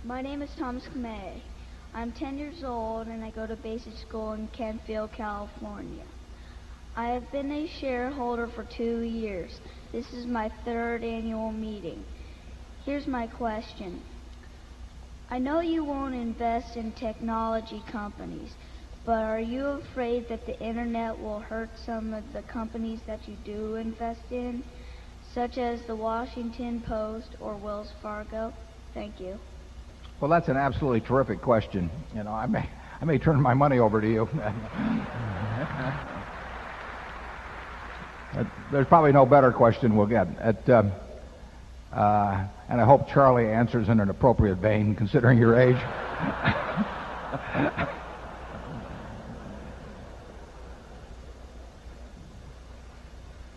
My name is Thomas Kamei. I'm 10 years old and I go to basic school in Kentfield, California. I have been a shareholder for 2 years. This is my third annual meeting. Here's my question. I know you won't invest in technology companies, but are you afraid that the internet will hurt some of the companies that you do invest in, such as the Washington Post or Wells Fargo? Thank you. Well, that's an absolutely terrific question. I may turn my money over to you. There's probably no better question we'll get. And I hope Charlie answers in an appropriate vein, considering your age.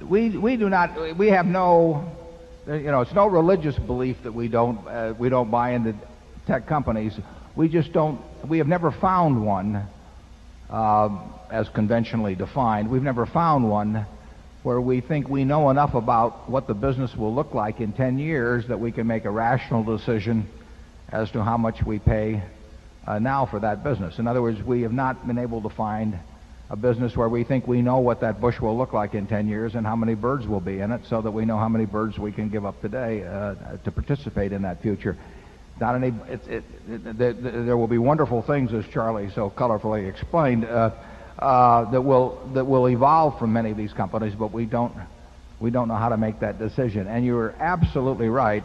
We do not. We have no. It's no religious belief that we don't buy into tech companies. We just don't. We have never found one as conventionally defined. We've never found one where we think we know enough about what the business will look like in 10 years that we can make a rational decision as to how much we pay now for that business. In other words, we have not been able to find a business where we think we know what that bush will look like in 10 years and how many birds will be in it, so that we know how many birds we can give up today to participate in that future. Not any. There will be wonderful things, as Charlie so colorfully explained, that will evolve from many of these companies, but we don't know how to make that decision. And you're absolutely right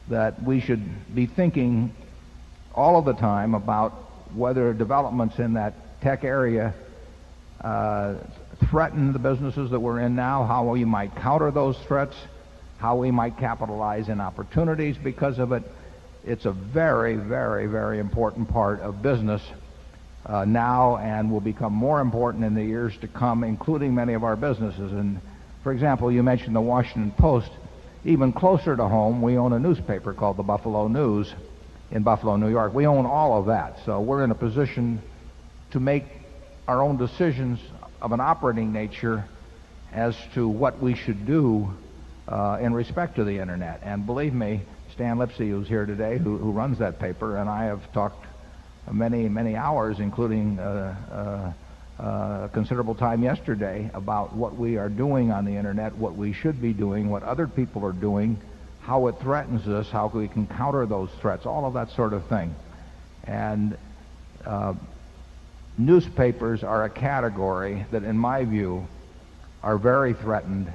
that we should be thinking all of the time about whether developments in that tech area threaten the businesses that we're in now, how we might counter those threats, how we might capitalize in opportunities because of it. It's a very, very, very important part of business now, and will become more important in the years to come, including many of our businesses. And, for example, you mentioned the Washington Post. Even closer to home, we own a newspaper called the Buffalo News in Buffalo, New York. We own all of that, so we're in a position to make our own decisions of an operating nature as to what we should do in respect to the internet. And believe me, Stan Lipsey, who's here today, who runs that paper, and I have talked many, many hours, including considerable time yesterday, about what we are doing on the internet, what we should be doing, what other people are doing, how it threatens us, how we can counter those threats, all of that sort of thing. And newspapers are a category that, in my view, are very threatened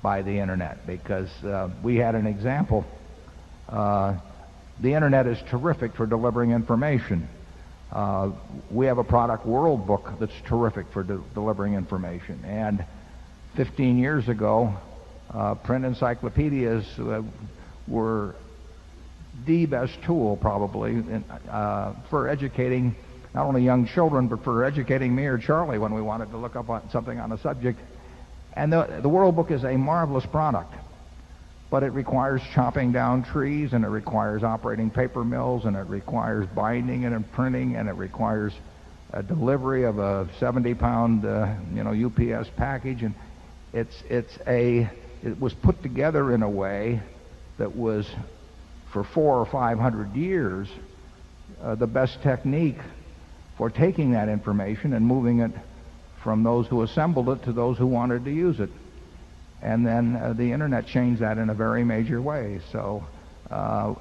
by the internet, because we had an example. The internet is terrific for delivering information. We have a product, World Book, that's terrific for delivering information. And 15 years ago, print encyclopedias were the best tool, probably, for educating not only young children, but for educating me or Charlie when we wanted to look up on something on a subject. And the World Book is a marvelous product, but it requires chopping down trees, and it requires operating paper mills, and it requires binding and printing, and it requires a delivery of a 70-pound UPS package. And it was put together in a way that was, for 400 or 500 years, the best technique for taking that information and moving it from those who assembled it to those who wanted to use it. And then the internet changed that in a very major way. So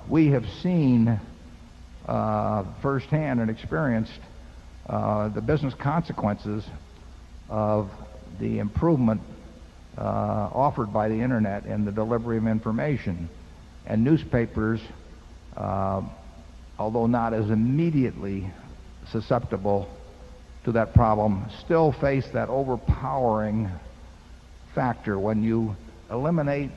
we have seen firsthand and experienced the business consequences of the improvement offered by the internet in the delivery of information. And newspapers, although not as immediately susceptible to that problem, still face that overpowering factor when you eliminate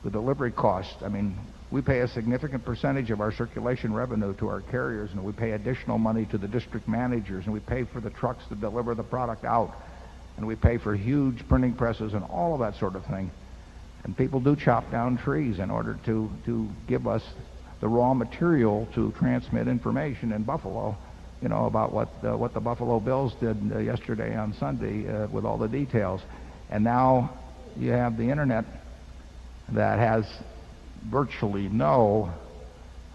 the delivery cost. I mean, we pay a significant percentage of our circulation revenue to our carriers, and we pay additional money to the district managers, and we pay for the trucks to deliver the product out, and we pay for huge printing presses and all of that sort of thing. And people do chop down trees in order to give us the raw material to transmit information in Buffalo, about what the Buffalo Bills did yesterday on Sunday with all the details. And now you have the internet that has virtually no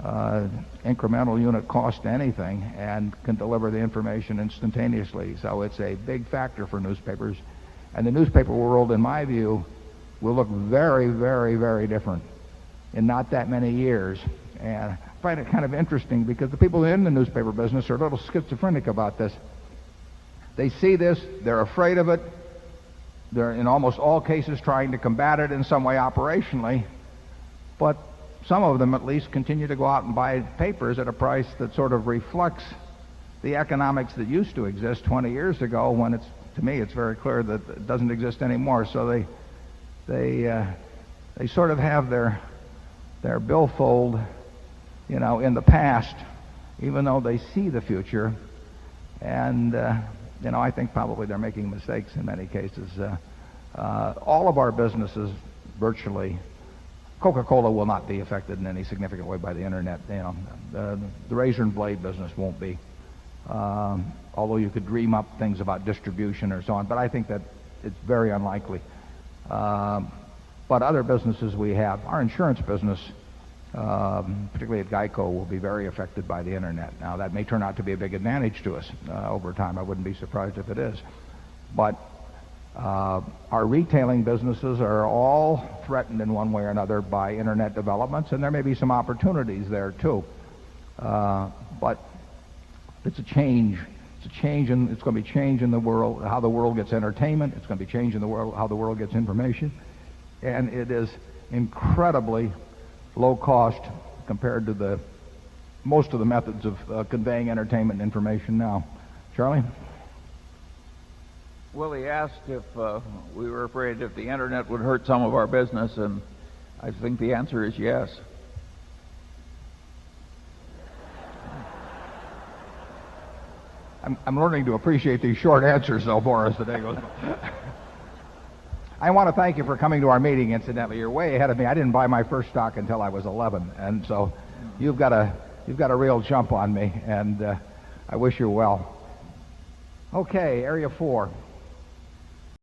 incremental unit cost to anything and can deliver the information instantaneously. So it's a big factor for newspapers. And the newspaper world, in my view, will look very, very, very different in not that many years. And I find it kind of interesting because the people in the newspaper business are a little schizophrenic about this. They see this, they're afraid of it, they're in almost all cases trying to combat it in some way operationally, but some of them at least continue to go out and buy papers at a price that sort of reflects the economics that used to exist 20 years ago, when it's, to me, it's very clear that it doesn't exist anymore. So they sort of have their billfold, you know, in the past, even though they see the future. And you know, I think probably they're making mistakes in many cases. All of our businesses, virtually, Coca-Cola will not be affected in any significant way by the internet. You know, the razor and blade business won't be, although you could dream up things about distribution or so on. But I think that it's very unlikely. But other businesses we have, our insurance business, particularly at Geico, will be very affected by the internet. Now, that may turn out to be a big advantage to us over time. I wouldn't be surprised if it is. But our retailing businesses are all threatened in one way or another by internet developments, and there may be some opportunities there too. But it's a change. It's going to be change in the world, how the world gets entertainment. It's going to be change in the world, how the world gets information. And it is incredibly low cost compared to most of the methods of conveying entertainment and information now. Charlie? Willie asked if we were afraid if the internet would hurt some of our business, and I think the answer is yes. I'm learning to appreciate these short answers, though, Boris, the day goes by. I want to thank you for coming to our meeting, incidentally. You're way ahead of me. I didn't buy my first stock until I was 11, and so you've got a real jump on me, and I wish you well. Okay, Area 4.